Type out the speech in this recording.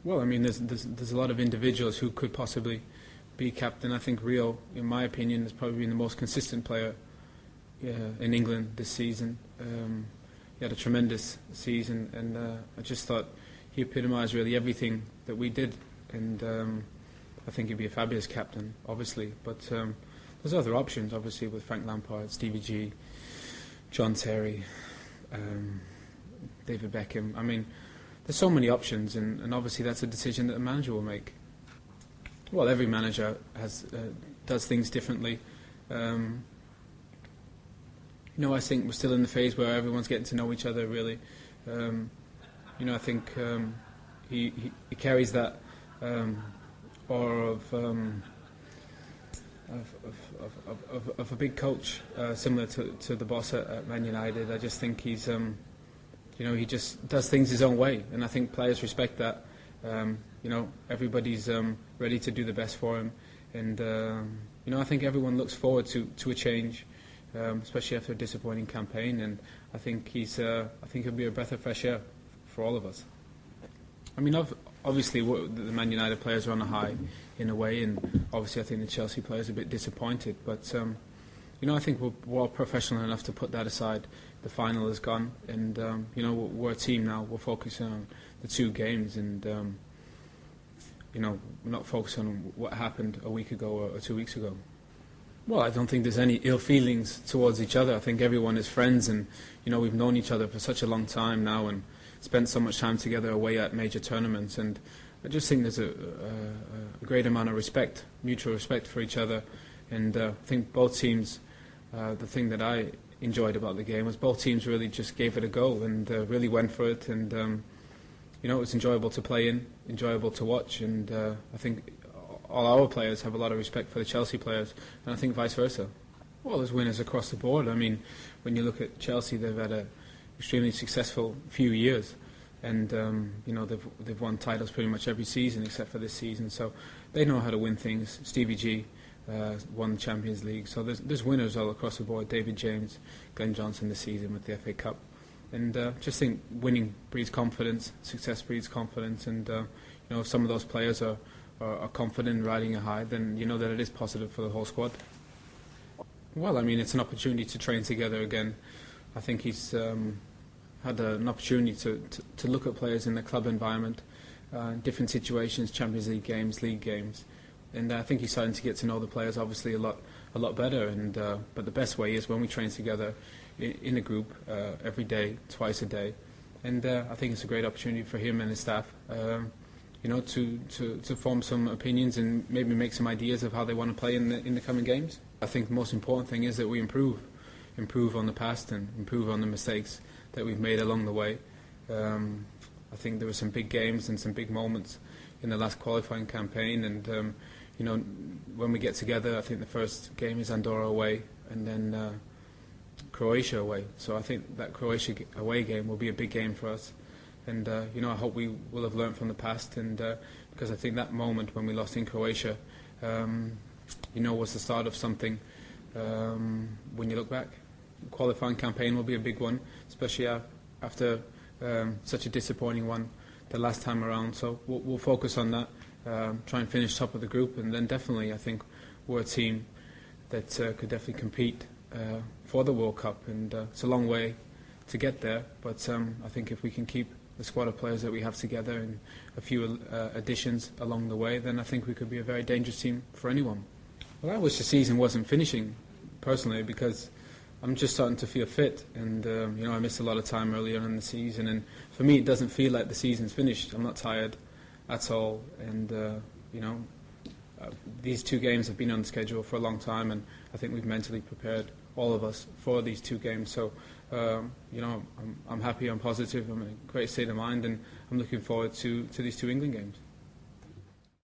Well, I mean, there's a lot of individuals who could possibly be captain. I think Rio, in my opinion, has probably been the most consistent player in England this season. He had a tremendous season, and I just thought he epitomised really everything that we did. And I think he'd be a fabulous captain, obviously. But there's other options, obviously, with Frank Lampard, Stevie G, John Terry, David Beckham. I mean, there's so many options, and obviously that's a decision that the manager will make. Well, every manager does things differently. I think we're still in the phase where everyone's getting to know each other, really. I think he carries that aura of a big coach, similar to the boss at Man United. I just think he's, he just does things his own way, and I think players respect that. Everybody's ready to do the best for him, and I think everyone looks forward to a change, especially after a disappointing campaign. And I think he'll be a breath of fresh air for all of us. I mean, obviously the Man United players are on a high in a way, and obviously I think the Chelsea players are a bit disappointed. But I think we're all professional enough to put that aside. The final is gone, and we're a team now. We're focusing on the two games, and we're not focusing on what happened a week ago or 2 weeks ago. Well, I don't think there's any ill feelings towards each other. I think everyone is friends, and we've known each other for such a long time now, and spent so much time together away at major tournaments. And I just think there's a great amount of respect, mutual respect for each other. And I think both teams, the thing that I enjoyed about the game was both teams really just gave it a go and really went for it. And it was enjoyable to play in, enjoyable to watch. And I think all our players have a lot of respect for the Chelsea players, and I think vice versa. Well, there's winners across the board. I mean, when you look at Chelsea, they've had an extremely successful few years, and they've won titles pretty much every season except for this season. So they know how to win things. Stevie G won the Champions League. So there's winners all across the board. David James, Glenn Johnson this season with the FA Cup, and just think winning breeds confidence, success breeds confidence, and if some of those players are confident in riding a high, then you know that it is positive for the whole squad. Well, I mean, it's an opportunity to train together again. I think he's had an opportunity to look at players in the club environment, different situations, Champions League games, league games, and I think he's starting to get to know the players obviously a lot better. And but the best way is when we train together in a group every day, twice a day, and I think it's a great opportunity for him and his staff. To form some opinions and maybe make some ideas of how they want to play in the coming games. I think the most important thing is that we improve on the past and improve on the mistakes that we've made along the way. I think there were some big games and some big moments in the last qualifying campaign, and when we get together, I think the first game is Andorra away and then Croatia away. So I think that Croatia away game will be a big game for us. And I hope we will have learned from the past, and because I think that moment when we lost in Croatia, was the start of something. When you look back, the qualifying campaign will be a big one, especially after such a disappointing one the last time around. So we'll focus on that, try and finish top of the group, and then definitely I think we're a team that could definitely compete for the World Cup. And it's a long way to get there, but I think if we can keep the squad of players that we have together and a few additions along the way, then I think we could be a very dangerous team for anyone. Well, I wish the season wasn't finishing, personally, because I'm just starting to feel fit, and I missed a lot of time earlier in the season, and for me it doesn't feel like the season's finished. I'm not tired at all, and these two games have been on the schedule for a long time, and I think we've mentally prepared, all of us, for these two games. So I'm happy, I'm positive, I'm in a great state of mind, and I'm looking forward to these two England games.